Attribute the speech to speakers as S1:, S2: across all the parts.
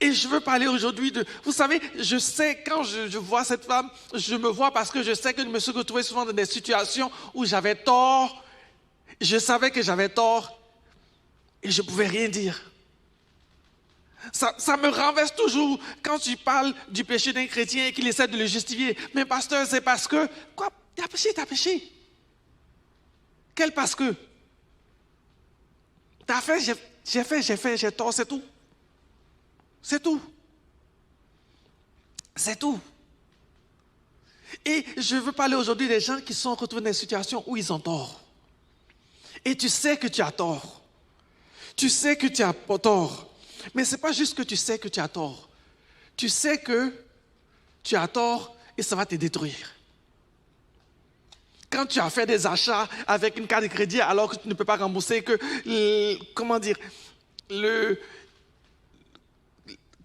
S1: Et je veux parler aujourd'hui de... Vous savez, je sais, quand je vois cette femme, je me vois parce que je sais que je me suis retrouvé souvent dans des situations où j'avais tort. Je savais que j'avais tort et je ne pouvais rien dire. Ça me renverse toujours quand tu parles du péché d'un chrétien et qu'il essaie de le justifier. Mais pasteur, c'est parce que... Quoi? T'as péché, t'as péché. Quel parce que? T'as fait, j'ai tort, c'est tout. C'est tout. C'est tout. Et je veux parler aujourd'hui des gens qui sont retrouvés dans des situations où ils ont tort. Et tu sais que tu as tort. Tu sais que tu as tort. Mais ce n'est pas juste que tu sais que tu as tort. Tu sais que tu as tort et ça va te détruire. Quand tu as fait des achats avec une carte de crédit alors que tu ne peux pas rembourser, que,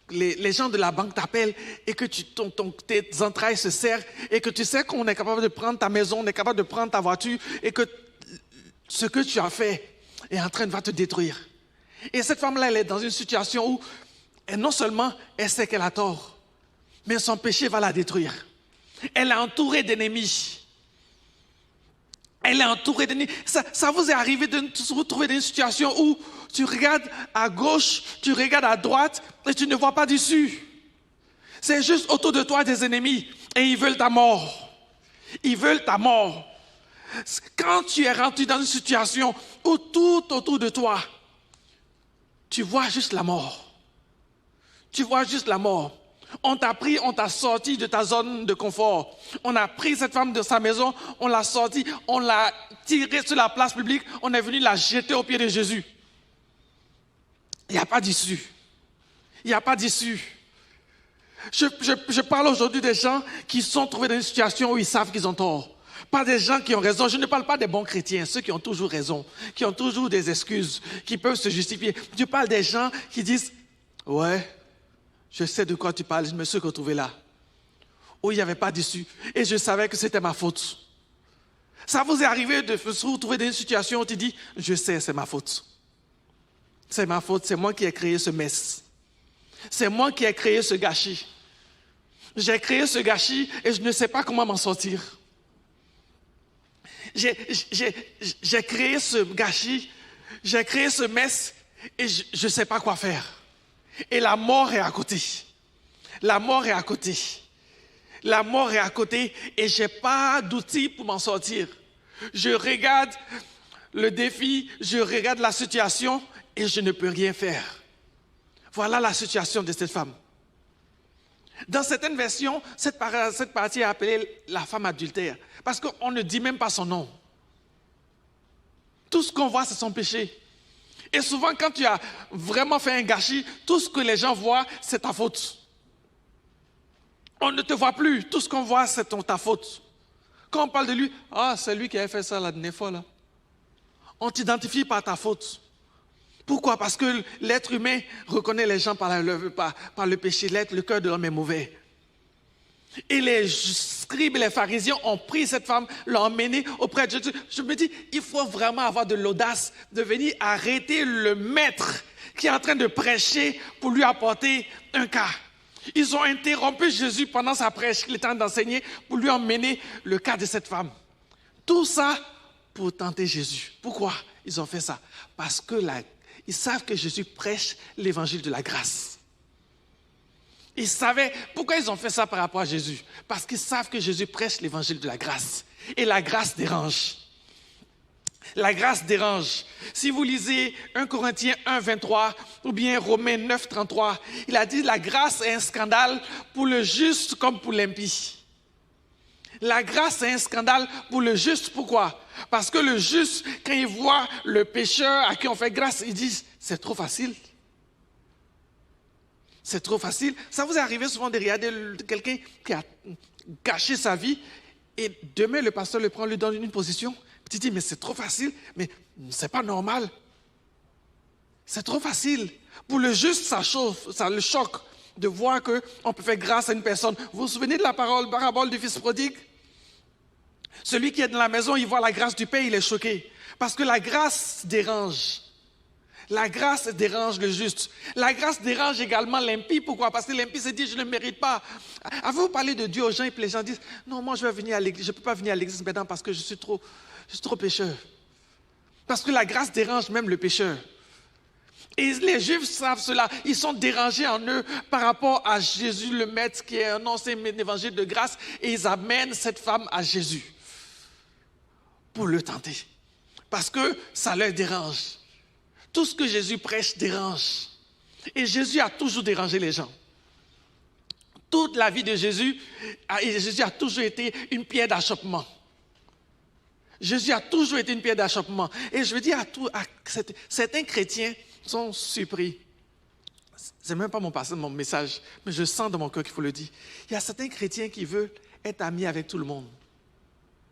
S1: les gens de la banque t'appellent et que tes entrailles se serrent et que tu sais qu'on est capable de prendre ta maison, on est capable de prendre ta voiture et que ce que tu as fait est en train de te détruire. Et cette femme-là, elle est dans une situation où non seulement elle sait qu'elle a tort, mais son péché va la détruire. Elle est entourée d'ennemis. Elle est entourée d'ennemis. Ça vous est arrivé de se retrouver dans une situation où tu regardes à gauche, tu regardes à droite et tu ne vois pas d'issue. C'est juste autour de toi des ennemis et ils veulent ta mort. Ils veulent ta mort. Quand tu es rentré dans une situation où tout autour de toi, tu vois juste la mort. Tu vois juste la mort. On t'a pris, on t'a sorti de ta zone de confort. On a pris cette femme de sa maison, on l'a sortie, on l'a tirée sur la place publique, on est venu la jeter aux pieds de Jésus. Il n'y a pas d'issue. Il n'y a pas d'issue. Je parle aujourd'hui des gens qui sont trouvés dans une situation où ils savent qu'ils ont tort. Pas des gens qui ont raison. Je ne parle pas des bons chrétiens, ceux qui ont toujours raison, qui ont toujours des excuses, qui peuvent se justifier. Je parle des gens qui disent « Ouais, je sais de quoi tu parles, je me suis retrouvé là, où il n'y avait pas d'issue, et je savais que c'était ma faute. » Ça vous est arrivé de se retrouver dans une situation où tu dis « Je sais, c'est ma faute. C'est ma faute, c'est moi qui ai créé ce mess. C'est moi qui ai créé ce gâchis. J'ai créé ce gâchis et je ne sais pas comment m'en sortir. J'ai créé ce gâchis, j'ai créé ce mess et je ne sais pas quoi faire. Et la mort est à côté. La mort est à côté. La mort est à côté et je n'ai pas d'outils pour m'en sortir. Je regarde le défi, je regarde la situation et je ne peux rien faire. Voilà la situation de cette femme. Dans certaines versions, cette partie est appelée la femme adultère. Parce qu'on ne dit même pas son nom. Tout ce qu'on voit, c'est son péché. Et souvent, quand tu as vraiment fait un gâchis, tout ce que les gens voient, c'est ta faute. On ne te voit plus. Tout ce qu'on voit, c'est ta faute. Quand on parle de lui, ah, c'est lui qui a fait ça la dernière fois, là. On t'identifie par ta faute. Pourquoi? Parce que l'être humain reconnaît les gens par le péché. Le cœur de l'homme est mauvais. Et les scribes et les pharisiens ont pris cette femme, l'ont emmenée auprès de Jésus. Je me dis, il faut vraiment avoir de l'audace de venir arrêter le maître qui est en train de prêcher pour lui apporter un cas. Ils ont interrompu Jésus pendant sa prêche qu'il était en train d'enseigner pour lui emmener le cas de cette femme. Tout ça pour tenter Jésus. Pourquoi ils ont fait ça? Parce que ils savent que Jésus prêche l'évangile de la grâce. Ils savaient pourquoi ils ont fait ça par rapport à Jésus. Parce qu'ils savent que Jésus prêche l'évangile de la grâce. Et la grâce dérange. La grâce dérange. Si vous lisez 1 Corinthiens 1, 23 ou bien Romains 9, 33, il a dit la grâce est un scandale pour le juste comme pour l'impie. La grâce est un scandale pour le juste. Pourquoi? Parce que le juste, quand il voit le pécheur à qui on fait grâce, il dit c'est trop facile. C'est trop facile. Ça vous est arrivé souvent de regarder quelqu'un qui a gâché sa vie et demain le pasteur le prend, lui donne une position. Tu dis mais c'est trop facile, mais c'est pas normal. C'est trop facile. Pour le juste, ça chauffe, ça le choque de voir qu'on peut faire grâce à une personne. Vous vous souvenez de la parabole du fils prodigue? Celui qui est dans la maison, il voit la grâce du Père, il est choqué. Parce que la grâce dérange. La grâce dérange le juste. La grâce dérange également l'impie. Pourquoi? Parce que l'impie se dit, je ne mérite pas. Avez-vous parlé de Dieu aux gens et puis les gens disent, non, moi je vais venir à l'église. Je ne peux pas venir à l'église maintenant parce que je suis trop pécheur. Parce que la grâce dérange même le pécheur. Et les Juifs savent cela. Ils sont dérangés en eux par rapport à Jésus le Maître qui est un ancien évangile de grâce. Et ils amènent cette femme à Jésus pour le tenter. Parce que ça leur dérange. Tout ce que Jésus prêche dérange. Et Jésus a toujours dérangé les gens. Toute la vie de Jésus a toujours été une pierre d'achoppement. Jésus a toujours été une pierre d'achoppement. Et je veux dire certains chrétiens sont surpris. Ce n'est même pas mon message, mais je sens dans mon cœur qu'il faut le dire. Il y a certains chrétiens qui veulent être amis avec tout le monde.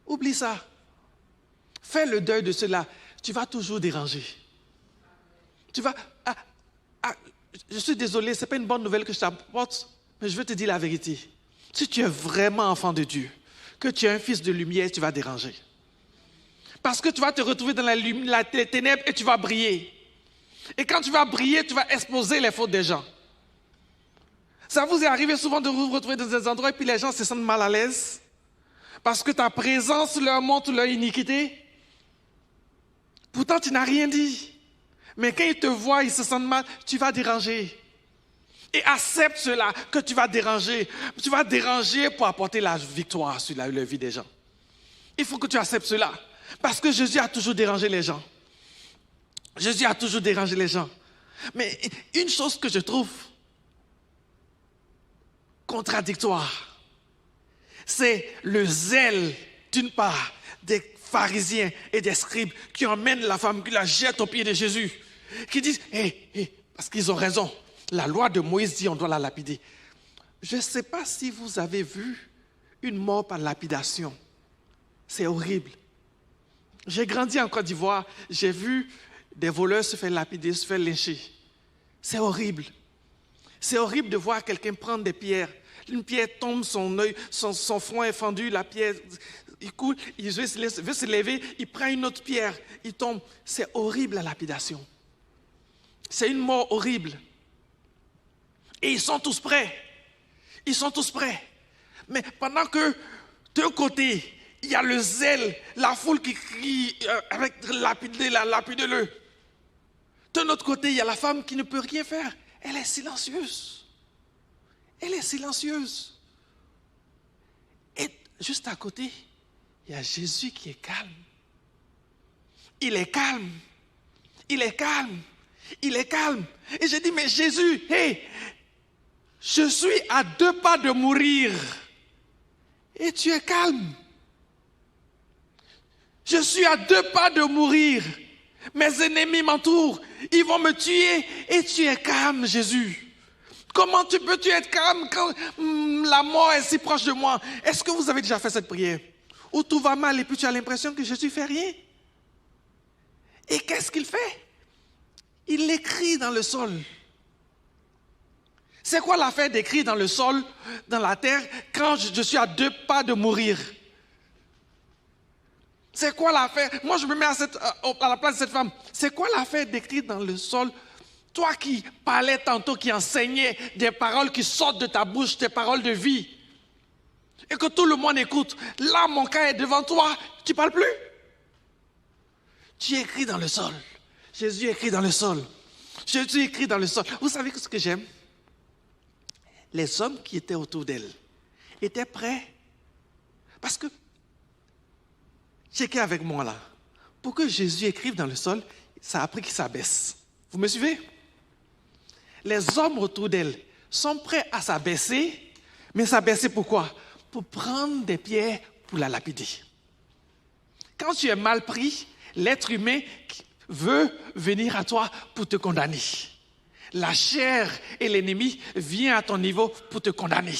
S1: Oublie ça. Fais le deuil de cela. Tu vas toujours déranger. Je suis désolé, ce n'est pas une bonne nouvelle que je t'apporte, mais je veux te dire la vérité. Si tu es vraiment enfant de Dieu, que tu es un fils de lumière, tu vas déranger. Parce que tu vas te retrouver dans les ténèbres et tu vas briller. Et quand tu vas briller, tu vas exposer les fautes des gens. Ça vous est arrivé souvent de vous retrouver dans des endroits et puis les gens se sentent mal à l'aise parce que ta présence leur montre leur iniquité. Pourtant, tu n'as rien dit. Mais quand ils te voient, ils se sentent mal, tu vas déranger. Et accepte cela, que tu vas déranger. Tu vas déranger pour apporter la victoire sur la vie des gens. Il faut que tu acceptes cela. Parce que Jésus a toujours dérangé les gens. Jésus a toujours dérangé les gens. Mais une chose que je trouve contradictoire, c'est le zèle, d'une part, des pharisiens et des scribes qui emmènent la femme, qui la jettent aux pieds de Jésus, qui disent, parce qu'ils ont raison, la loi de Moïse dit on doit la lapider. Je ne sais pas si vous avez vu une mort par lapidation. C'est horrible. J'ai grandi en Côte d'Ivoire, j'ai vu des voleurs se faire lapider, se faire lyncher. C'est horrible. C'est horrible de voir quelqu'un prendre des pierres. Une pierre tombe, son œil, son front est fendu, la pierre, il coule, il veut se lever, il prend une autre pierre, il tombe. C'est horrible la lapidation. C'est une mort horrible. Et ils sont tous prêts. Ils sont tous prêts. Mais pendant que, d'un côté, il y a le zèle, la foule qui crie avec lapide-le. De l'autre côté, il y a la femme qui ne peut rien faire. Elle est silencieuse. Elle est silencieuse. Et juste à côté, il y a Jésus qui est calme. Il est calme. Il est calme. Il est calme. Et j'ai dit, mais Jésus, je suis à 2 pas de mourir. Et tu es calme. Je suis à 2 pas de mourir. Mes ennemis m'entourent. Ils vont me tuer. Et tu es calme, Jésus. Comment peux-tu être calme quand la mort est si proche de moi? Est-ce que vous avez déjà fait cette prière? Où tout va mal et puis tu as l'impression que Jésus ne fait rien. Et qu'est-ce qu'il fait? Il l'écrit dans le sol. C'est quoi l'affaire d'écrire dans le sol, dans la terre, quand je suis à 2 pas de mourir? C'est quoi l'affaire? Moi, je me mets à la place de cette femme. C'est quoi l'affaire d'écrire dans le sol? Toi qui parlais tantôt, qui enseignais des paroles qui sortent de ta bouche, des paroles de vie, et que tout le monde écoute. Là, mon cas est devant toi, tu ne parles plus. Tu écris dans le sol. Jésus écrit dans le sol. Jésus écrit dans le sol. Vous savez ce que j'aime? Les hommes qui étaient autour d'elle étaient prêts. Parce que, checkez avec moi là, pour que Jésus écrive dans le sol, ça a pris qu'il s'abaisse. Vous me suivez? Les hommes autour d'elle sont prêts à s'abaisser, mais s'abaisser pourquoi? Pour prendre des pierres pour la lapider. Quand tu es mal pris, l'être humain veut venir à toi pour te condamner. La chair et l'ennemi viennent à ton niveau pour te condamner.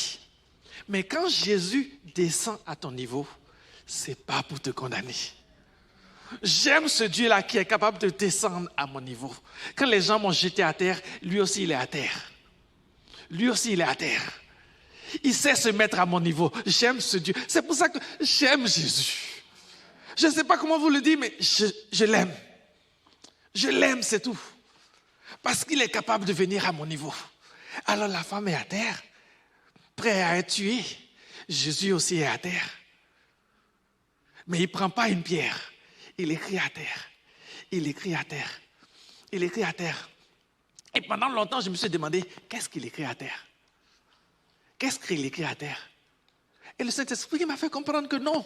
S1: Mais quand Jésus descend à ton niveau, ce n'est pas pour te condamner. J'aime ce Dieu-là qui est capable de descendre à mon niveau. Quand les gens m'ont jeté à terre, lui aussi il est à terre. Lui aussi il est à terre. Il sait se mettre à mon niveau. J'aime ce Dieu. C'est pour ça que j'aime Jésus. Je ne sais pas comment vous le dire, mais je l'aime. Je l'aime, c'est tout. Parce qu'il est capable de venir à mon niveau. Alors la femme est à terre, prête à être tuée. Jésus aussi est à terre. Mais il ne prend pas une pierre. Il écrit à terre. Il écrit à terre. Il écrit à terre. Et pendant longtemps, je me suis demandé, qu'est-ce qu'il écrit à terre? Qu'est-ce qu'il écrit à terre? Et le Saint-Esprit m'a fait comprendre que non.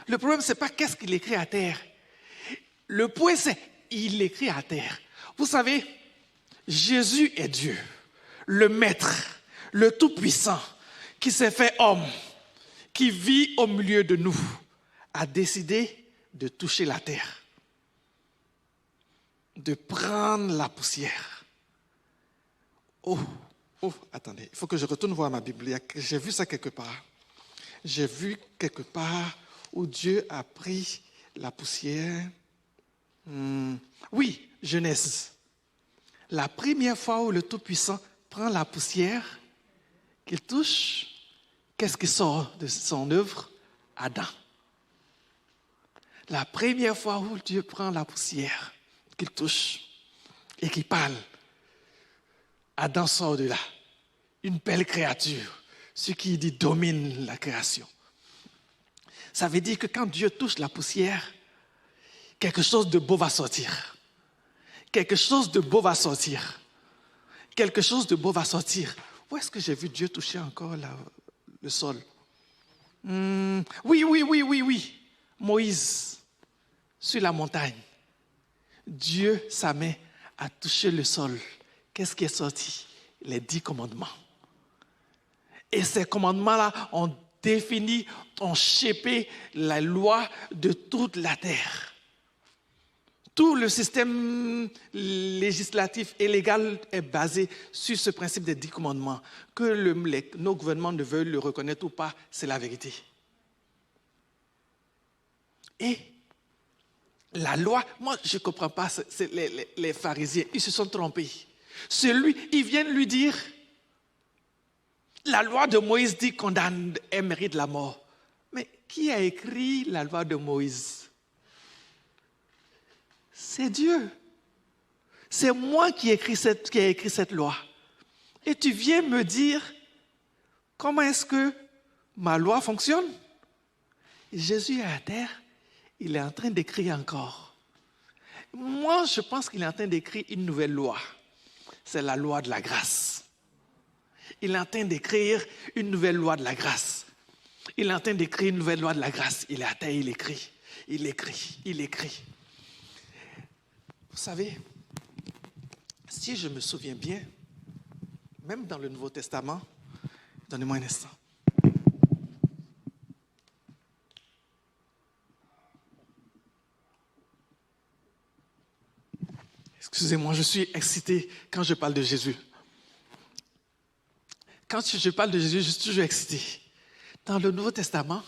S1: Le problème, ce n'est pas qu'est-ce qu'il écrit à terre. Le point, c'est il écrit à terre. Vous savez, Jésus est Dieu, le Maître, le Tout-Puissant, qui s'est fait homme, qui vit au milieu de nous, a décidé de toucher la terre, de prendre la poussière. Oh, attendez, il faut que je retourne voir ma Bible. J'ai vu ça quelque part. J'ai vu quelque part où Dieu a pris la poussière. Oui, Genèse. La première fois où le Tout-Puissant prend la poussière, qu'il touche, qu'est-ce qui sort de son œuvre? Adam. La première fois où Dieu prend la poussière, qu'il touche et qu'il parle, Adam sort de là. Une belle créature. Ce qui dit domine la création. Ça veut dire que quand Dieu touche la poussière, quelque chose de beau va sortir. Quelque chose de beau va sortir. Quelque chose de beau va sortir. Où est-ce que j'ai vu Dieu toucher encore le sol? Oui. Moïse, sur la montagne. Dieu, sa main, a touché le sol. Qu'est-ce qui est sorti? Les 10 commandements. Et ces commandements-là ont défini, ont shapé la loi de toute la terre. Tout le système législatif et légal est basé sur ce principe des 10 commandements. Que nos gouvernements ne veulent le reconnaître ou pas, c'est la vérité. Et la loi, moi je ne comprends pas, c'est les pharisiens, ils se sont trompés. Ils viennent lui dire, la loi de Moïse dit condamne et mérite la mort. Mais qui a écrit la loi de Moïse? C'est Dieu. C'est moi qui ai écrit cette loi. Et tu viens me dire comment est-ce que ma loi fonctionne? Jésus est à terre, il est en train d'écrire encore. Moi, je pense qu'il est en train d'écrire une nouvelle loi. C'est la loi de la grâce. Il est en train d'écrire une nouvelle loi de la grâce. Il est en train d'écrire une nouvelle loi de la grâce. Il est à terre, il écrit. Vous savez, si je me souviens bien, même dans le Nouveau Testament, donnez-moi un instant. Excusez-moi, je suis excité quand je parle de Jésus. Quand je parle de Jésus, je suis toujours excité. Dans le Nouveau Testament,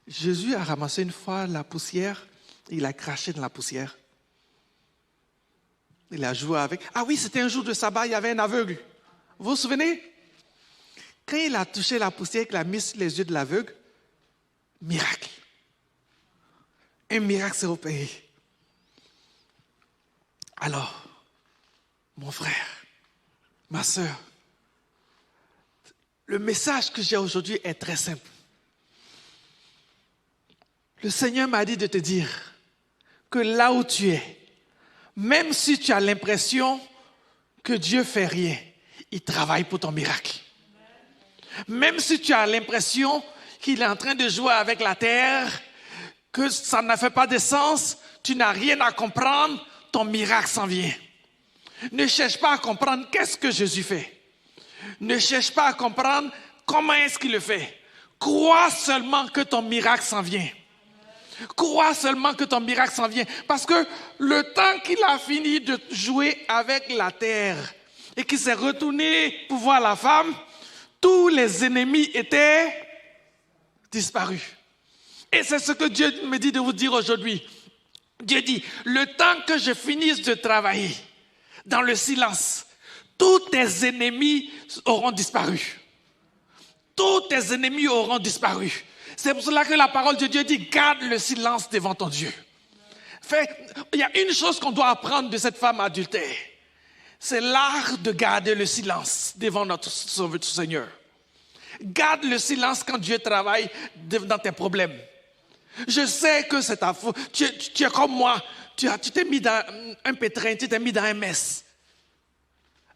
S1: Jésus a ramassé une fois la poussière, il a craché dans la poussière. Il a joué avec. Ah oui, c'était un jour de sabbat, il y avait un aveugle. Vous vous souvenez? Quand il a touché la poussière, qu'il a mis sur les yeux de l'aveugle, miracle. Un miracle s'est opéré. Alors, mon frère, ma sœur, le message que j'ai aujourd'hui est très simple. Le Seigneur m'a dit de te dire que là où tu es, même si tu as l'impression que Dieu fait rien, il travaille pour ton miracle. Même si tu as l'impression qu'il est en train de jouer avec la terre, que ça ne fait pas de sens, tu n'as rien à comprendre, ton miracle s'en vient. Ne cherche pas à comprendre qu'est-ce que Jésus fait. Ne cherche pas à comprendre comment est-ce qu'il le fait. Crois seulement que ton miracle s'en vient. Crois seulement que ton miracle s'en vient. Parce que le temps qu'il a fini de jouer avec la terre et qu'il s'est retourné pour voir la femme, tous les ennemis étaient disparus. Et c'est ce que Dieu me dit de vous dire aujourd'hui. Dieu dit, le temps que je finisse de travailler dans le silence, tous tes ennemis auront disparu. Tous tes ennemis auront disparu. C'est pour cela que la parole de Dieu dit, garde le silence devant ton Dieu. Il y a une chose qu'on doit apprendre de cette femme adultère. C'est l'art de garder le silence devant notre Seigneur. Garde le silence quand Dieu travaille dans tes problèmes. Je sais que c'est ta faute. Tu es comme moi. Tu t'es mis dans un pétrin, tu t'es mis dans un mess.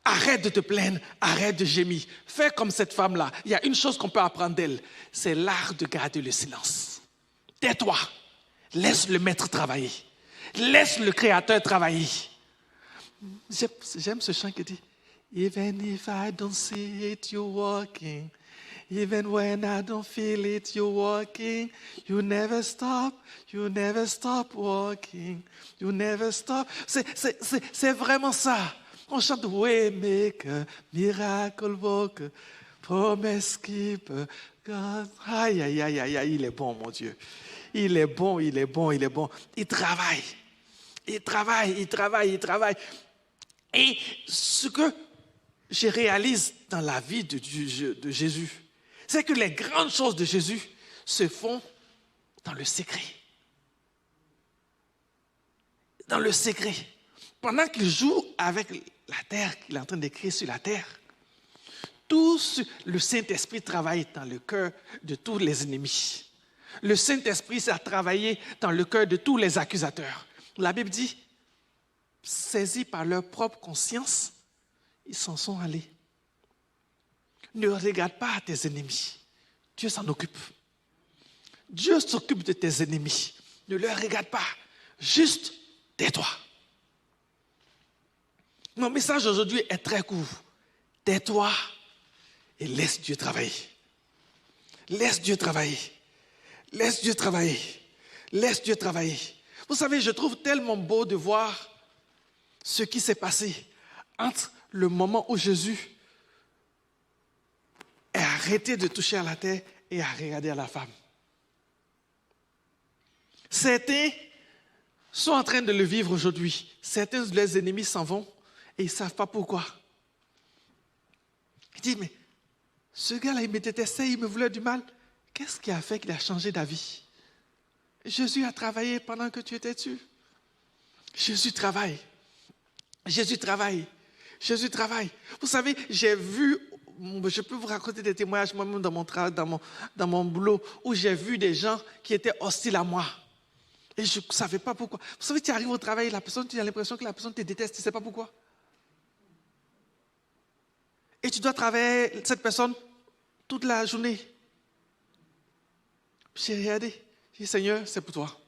S1: Arrête de te plaindre, arrête de gémir. Fais comme cette femme-là. Il y a une chose qu'on peut apprendre d'elle. C'est l'art de garder le silence. Tais-toi. Laisse le maître travailler. Laisse le créateur travailler. J'aime ce chant qui dit Even if I don't see it, you're walking. Even when I don't feel it, you're walking. You never stop walking. You never stop. C'est vraiment ça. On chante Waymaker, Miracle Worker, Promise Keeper. God. Aïe, aïe, aïe, aïe, aïe, il est bon, mon Dieu. Il est bon, il est bon, il est bon. Il travaille. Il travaille, il travaille, il travaille. Et ce que je réalise dans la vie de Jésus, c'est que les grandes choses de Jésus se font dans le secret. Dans le secret. Pendant qu'il joue avec la terre, qu'il est en train d'écrire sur la terre, le Saint-Esprit travaille dans le cœur de tous les ennemis. Le Saint-Esprit a travaillé dans le cœur de tous les accusateurs. La Bible dit, saisis par leur propre conscience, ils s'en sont allés. Ne regarde pas tes ennemis. Dieu s'en occupe. Dieu s'occupe de tes ennemis. Ne leur regarde pas. Juste tais-toi. Mon message aujourd'hui est très court. Tais-toi et laisse Dieu travailler. Laisse Dieu travailler. Laisse Dieu travailler. Laisse Dieu travailler. Vous savez, je trouve tellement beau de voir ce qui s'est passé entre le moment où Jésus a arrêté de toucher à la terre et a regardé à la femme. Certains sont en train de le vivre aujourd'hui. Certains de leurs ennemis s'en vont et ils ne savent pas pourquoi. Ils disent, mais ce gars-là, il me détestait, il me voulait du mal. Qu'est-ce qui a fait qu'il a changé d'avis? Jésus a travaillé pendant que tu étais dessus. Jésus travaille. Jésus travaille. Jésus travaille. Vous savez, j'ai vu, je peux vous raconter des témoignages moi-même dans mon travail, dans mon boulot, où j'ai vu des gens qui étaient hostiles à moi. Et je ne savais pas pourquoi. Vous savez, tu arrives au travail, la personne, tu as l'impression que la personne te déteste, tu ne sais pas pourquoi. Et tu dois travailler cette personne toute la journée. J'ai regardé, j'ai dit, Seigneur, c'est pour toi.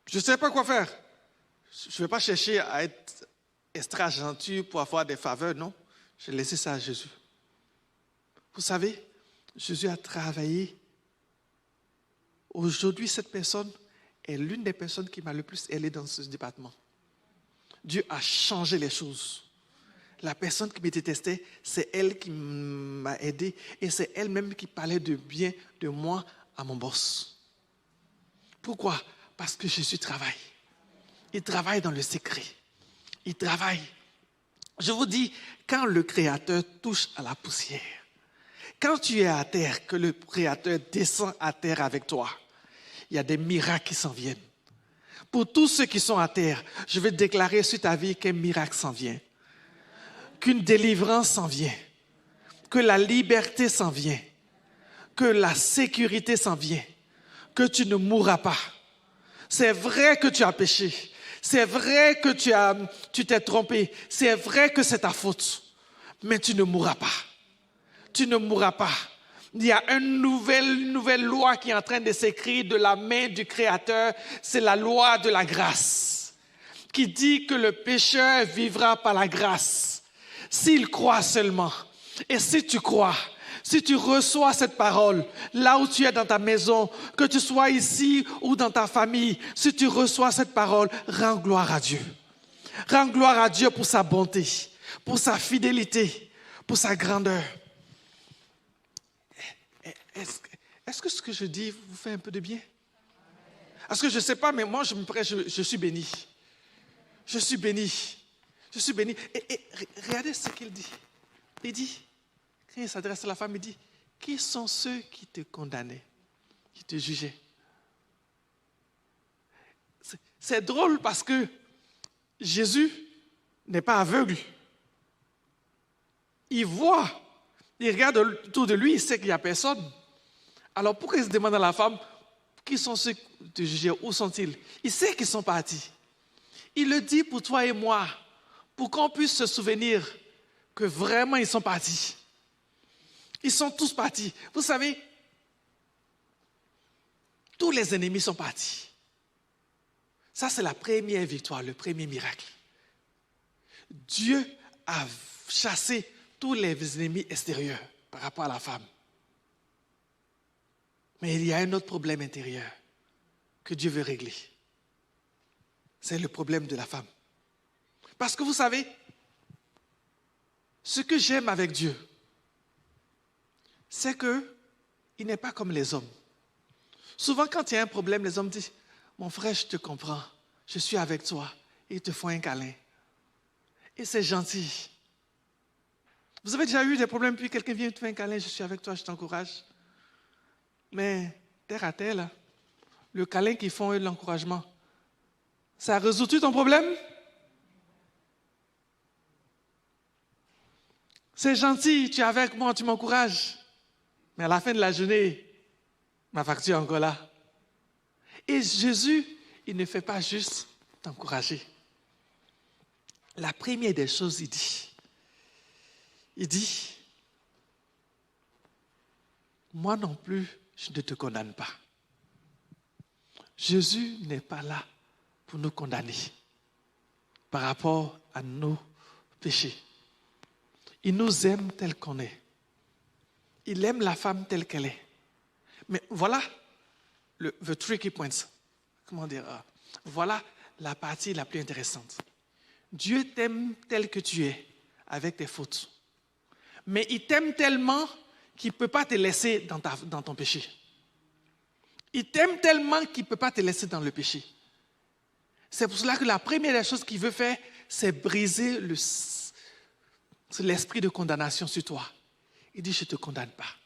S1: Je ne sais pas quoi faire. Je ne vais pas chercher à être extra gentil pour avoir des faveurs, non. J'ai laissé ça à Jésus. Vous savez, Jésus a travaillé. Aujourd'hui, cette personne est l'une des personnes qui m'a le plus aidé dans ce département. Dieu a changé les choses. La personne qui me détestait, c'est elle qui m'a aidé et c'est elle-même qui parlait de bien de moi à mon boss. Pourquoi? Parce que Jésus travaille. Il travaille dans le secret. Il travaille. Je vous dis, quand le Créateur touche à la poussière, quand tu es à terre, que le Créateur descend à terre avec toi, il y a des miracles qui s'en viennent. Pour tous ceux qui sont à terre, je vais déclarer sur ta vie qu'un miracle s'en vient. Qu'une délivrance s'en vient, que la liberté s'en vient, que la sécurité s'en vient, que tu ne mourras pas. C'est vrai que tu as péché, c'est vrai que tu t'es trompé, c'est vrai que c'est ta faute, mais tu ne mourras pas. Tu ne mourras pas. Il y a une nouvelle loi qui est en train de s'écrire de la main du Créateur, c'est la loi de la grâce, qui dit que le pécheur vivra par la grâce. S'il croit seulement, et si tu crois, si tu reçois cette parole, là où tu es dans ta maison, que tu sois ici ou dans ta famille, si tu reçois cette parole, rends gloire à Dieu. Rends gloire à Dieu pour sa bonté, pour sa fidélité, pour sa grandeur. Est-ce que ce que je dis vous fait un peu de bien? Parce que je ne sais pas, mais moi, je suis béni. Je suis béni. Je suis béni. Et regardez ce qu'il dit. Il dit, quand il s'adresse à la femme, il dit, qui sont ceux qui te condamnaient, qui te jugeaient? C'est drôle parce que Jésus n'est pas aveugle. Il voit, il regarde autour de lui, il sait qu'il n'y a personne. Alors pourquoi il se demande à la femme, qui sont ceux de juger, où sont-ils? Il sait qu'ils sont partis. Il le dit pour toi et moi, pour qu'on puisse se souvenir que vraiment ils sont partis. Ils sont tous partis. Vous savez, tous les ennemis sont partis. Ça, c'est la première victoire, le premier miracle. Dieu a chassé tous les ennemis extérieurs par rapport à la femme. Mais il y a un autre problème intérieur que Dieu veut régler. C'est le problème de la femme. Parce que vous savez, ce que j'aime avec Dieu, c'est qu'il n'est pas comme les hommes. Souvent, quand il y a un problème, les hommes disent, mon frère, je te comprends, je suis avec toi. Et ils te font un câlin. Et c'est gentil. Vous avez déjà eu des problèmes, puis quelqu'un vient te faire un câlin, je suis avec toi, je t'encourage. Mais terre à terre, là, le câlin qu'ils font et l'encouragement, ça résout-tu ton problème? C'est gentil, tu es avec moi, tu m'encourages. Mais à la fin de la journée, ma facture est encore là. Et Jésus, il ne fait pas juste t'encourager. La première des choses, il dit, moi non plus, je ne te condamne pas. Jésus n'est pas là pour nous condamner par rapport à nos péchés. Il nous aime tel qu'on est. Il aime la femme telle qu'elle est. Mais voilà the tricky point. Comment dire? Voilà la partie la plus intéressante. Dieu t'aime tel que tu es, avec tes fautes. Mais il t'aime tellement qu'il ne peut pas te laisser dans ton péché. Il t'aime tellement qu'il ne peut pas te laisser dans le péché. C'est pour cela que la première des choses qu'il veut faire, c'est briser l'esprit de condamnation sur toi. Il dit, je ne te condamne pas.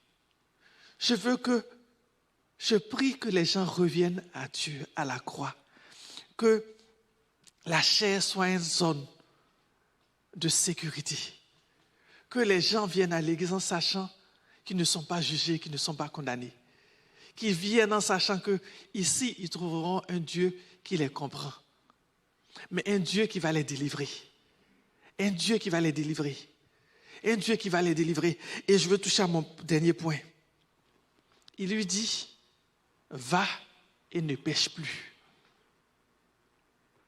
S1: Je prie que les gens reviennent à Dieu, à la croix. Que la chair soit une zone de sécurité. Que les gens viennent à l'église en sachant qu'ils ne sont pas jugés, qu'ils ne sont pas condamnés. Qu'ils viennent en sachant qu'ici, ils trouveront un Dieu qui les comprend. Mais un Dieu qui va les délivrer. Un Dieu qui va les délivrer. Un Dieu qui va les délivrer. Et je veux toucher à mon dernier point. Il lui dit, va et ne pêche plus.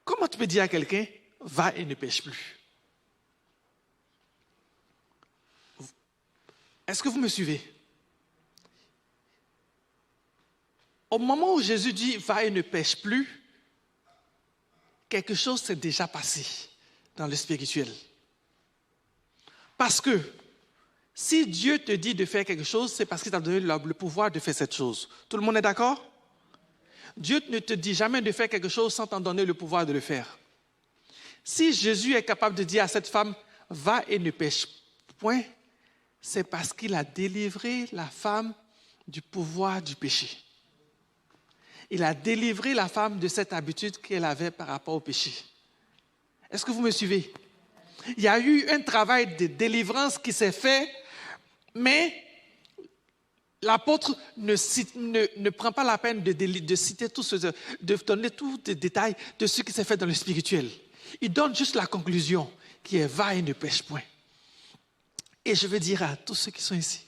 S1: Comment tu peux dire à quelqu'un, va et ne pêche plus? Est-ce que vous me suivez? Au moment où Jésus dit, va et ne pêche plus, quelque chose s'est déjà passé dans le spirituel. Parce que si Dieu te dit de faire quelque chose, c'est parce qu'il t'a donné le pouvoir de faire cette chose. Tout le monde est d'accord? Dieu ne te dit jamais de faire quelque chose sans t'en donner le pouvoir de le faire. Si Jésus est capable de dire à cette femme, va et ne pêche point, c'est parce qu'il a délivré la femme du pouvoir du péché. Il a délivré la femme de cette habitude qu'elle avait par rapport au péché. Est-ce que vous me suivez? Il y a eu un travail de délivrance qui s'est fait, mais l'apôtre ne prend pas la peine de citer tout ce, de donner tous les détails de ce qui s'est fait dans le spirituel. Il donne juste la conclusion qui est « va et ne pêche point ». Et je veux dire à tous ceux qui sont ici,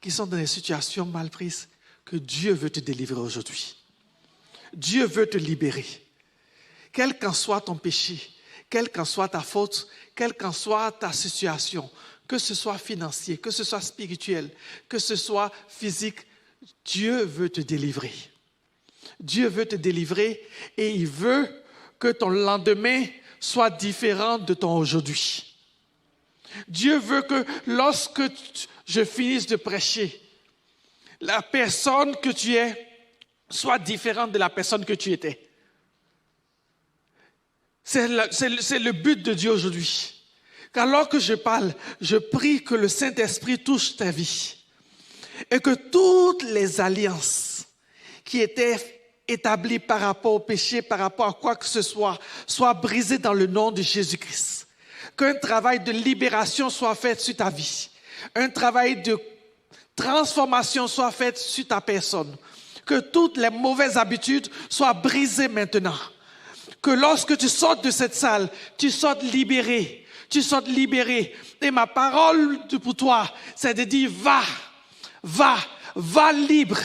S1: qui sont dans des situations mal prises, que Dieu veut te délivrer aujourd'hui. Dieu veut te libérer. Quel qu'en soit ton péché, quelle qu'en soit ta faute, quelle qu'en soit ta situation, que ce soit financier, que ce soit spirituel, que ce soit physique, Dieu veut te délivrer. Dieu veut te délivrer et il veut que ton lendemain soit différent de ton aujourd'hui. Dieu veut que lorsque je finisse de prêcher, la personne que tu es soit différente de la personne que tu étais. C'est le but de Dieu aujourd'hui. Alors que je parle, je prie que le Saint-Esprit touche ta vie et que toutes les alliances qui étaient établi par rapport au péché, par rapport à quoi que ce soit brisé dans le nom de Jésus-Christ. Qu'un travail de libération soit fait sur ta vie. Un travail de transformation soit fait sur ta personne. Que toutes les mauvaises habitudes soient brisées maintenant. Que lorsque tu sortes de cette salle, tu sortes libéré. Tu sortes libéré. Et ma parole pour toi, c'est de dire va libre.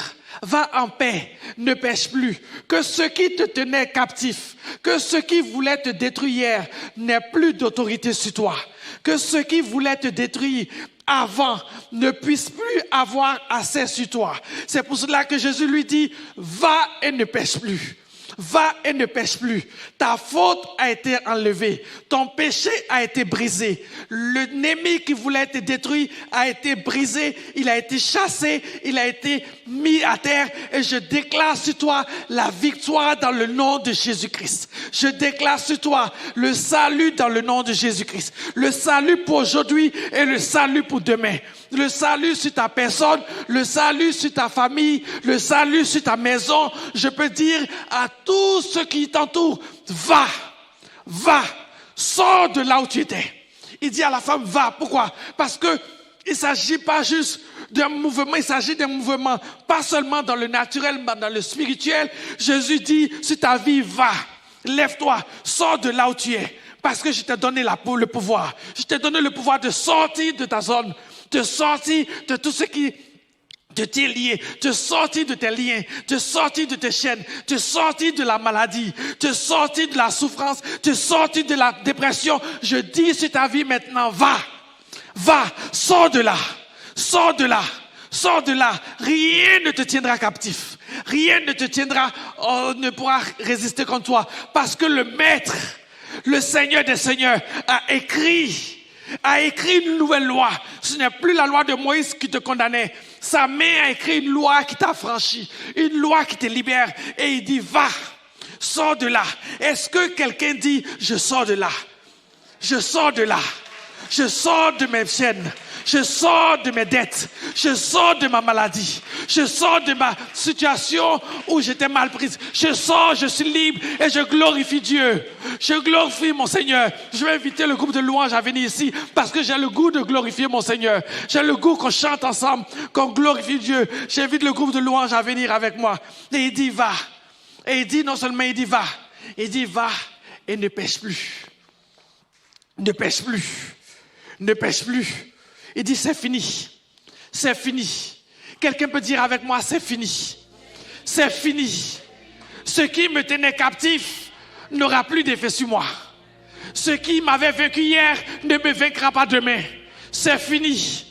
S1: Va en paix, ne pêche plus. Que ce qui te tenait captif, que ce qui voulait te détruire hier n'ait plus d'autorité sur toi. Que ce qui voulait te détruire avant ne puisse plus avoir accès sur toi. C'est pour cela que Jésus lui dit, va et ne pêche plus. Va et ne pêche plus. Ta faute a été enlevée. Ton péché a été brisé. L'ennemi qui voulait te détruire a été brisé. Il a été chassé. Il a été mis à terre. Et je déclare sur toi la victoire dans le nom de Jésus-Christ. Je déclare sur toi le salut dans le nom de Jésus-Christ. Le salut pour aujourd'hui et le salut pour demain. Le salut sur ta personne, le salut sur ta famille, le salut sur ta maison. Je peux dire à tous ceux qui t'entourent, va, sors de là où tu étais. Il dit à la femme, va. Pourquoi? Parce que il ne s'agit pas juste d'un mouvement, il s'agit d'un mouvement, pas seulement dans le naturel, mais dans le spirituel. Jésus dit, sur ta vie, va, lève-toi, sors de là où tu es. Parce que je t'ai donné le pouvoir. Je t'ai donné le pouvoir de sortir de ta zone, de sortir de tout ce qui te tient lié, de sortir de tes liens, de sortir de tes chaînes, de sortir de la maladie, de sortir de la souffrance, de sortir de la dépression. Je dis sur ta vie maintenant, va, sors de là, sors de là. Sors de là, rien ne te tiendra captif, rien ne te tiendra, ne pourra résister contre toi, parce que le Maître, le Seigneur des Seigneurs a écrit une nouvelle loi. Ce n'est plus la loi de Moïse qui te condamnait. Sa main a écrit une loi qui t'a franchi, une loi qui te libère. Et il dit, va, sors de là. Est-ce que quelqu'un dit, je sors de là? Je sors de là. Je sors de mes chaînes. Je sors de mes dettes. Je sors de ma maladie. Je sors de ma situation où j'étais mal prise. Je sors, je suis libre et je glorifie Dieu. Je glorifie mon Seigneur. Je vais inviter le groupe de louanges à venir ici parce que j'ai le goût de glorifier mon Seigneur. J'ai le goût qu'on chante ensemble, qu'on glorifie Dieu. J'invite le groupe de louanges à venir avec moi. Et il dit va. Et il dit non seulement il dit va et ne pêche plus. Ne pêche plus. Ne pêche plus. Il dit c'est fini. C'est fini. Quelqu'un peut dire avec moi c'est fini. C'est fini. Ce qui me tenait captif n'aura plus d'effet sur moi. Ce qui m'avait vaincu hier ne me vaincra pas demain. C'est fini.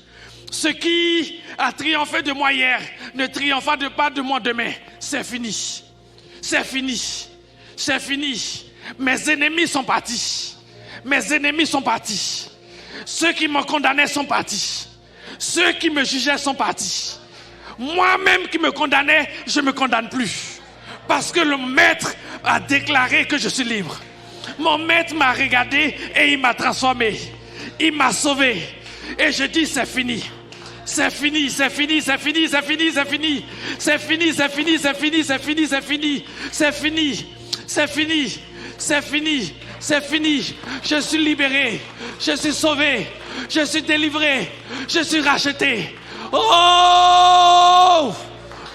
S1: Ce qui a triomphé de moi hier ne triomphera pas de moi demain. C'est fini. C'est fini. C'est fini. Mes ennemis sont partis. Mes ennemis sont partis. Ceux qui me condamnaient sont partis. Ceux qui me jugeaient sont partis. Moi-même qui me condamnais, je ne me condamne plus. Parce que le Maître a déclaré que je suis libre. Mon Maître m'a regardé et il m'a transformé. Il m'a sauvé. Et je dis c'est fini. C'est fini, c'est fini, c'est fini, c'est fini, c'est fini. C'est fini, c'est fini, c'est fini, c'est fini, c'est fini. C'est fini, c'est fini, c'est fini. C'est fini, je suis libéré, je suis sauvé, je suis délivré, je suis racheté. Oh!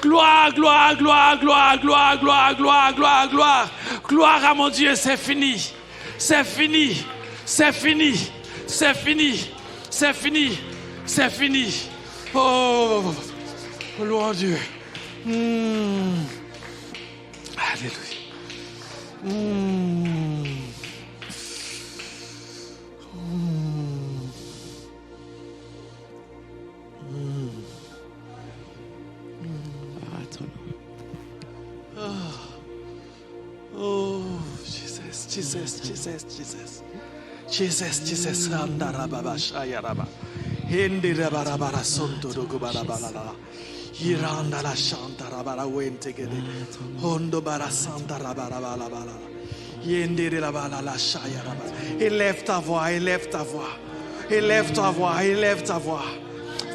S1: Gloire, gloire, gloire, gloire, gloire, gloire, gloire, gloire, gloire. Gloire à mon Dieu, c'est fini. C'est fini, c'est fini, c'est fini, c'est fini, c'est fini. Oh, gloire à Dieu. Alléluia. Oh, Jesus, Jesus, Jesus, Jesus. Jesus, Jesus, Randarababa, Shayaraba. Hindirabara, Sonto, Dogubarabala. Irandala, Shantarabara, Wentegede. Hondo Bara, Santarabara. Yendirabala, Shayaraba. Élève ta voix, élève ta voix. Élève ta voix, élève ta voix.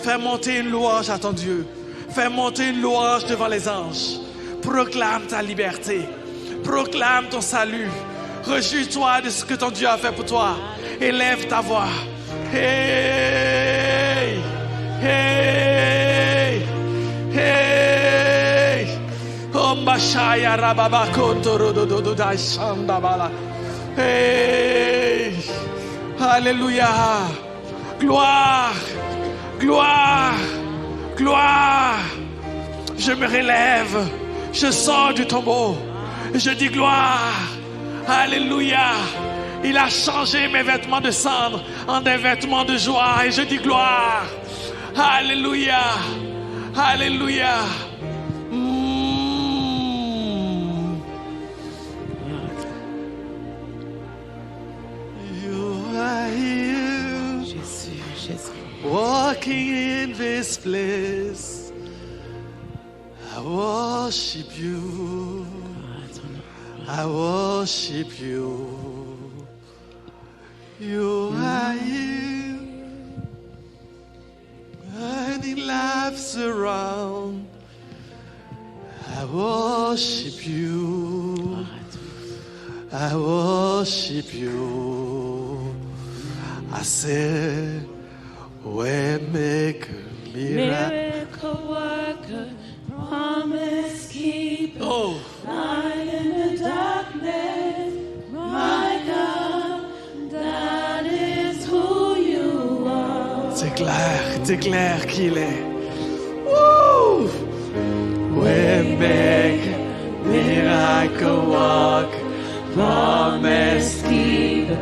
S1: Fais monter une louange à ton Dieu. Fais monter une louange devant les anges. Proclame ta liberté. Proclame ton salut. Réjouis-toi de ce que ton Dieu a fait pour toi. Élève ta voix. Hey! Hey! Hey! Ombashaya rababako rodododa shandabala. Hey! Alléluia! Gloire! Gloire! Gloire! Je me relève. Je sors du tombeau. Je dis gloire. Alléluia. Il a changé mes vêtements de cendre en des vêtements de joie. Et je dis gloire. Alléluia. Alléluia. You are here.
S2: Jésus.
S1: Walking in this place. I worship you. I worship you. You are here. And in laughs around. I worship you. I worship you. I said, Waymaker,
S2: Miracle worker, promise keeper, light in the darkness, my God, that is who you are.
S1: Déclare qu'il est. Woo! Waymaker, miracle worker, promise keeper,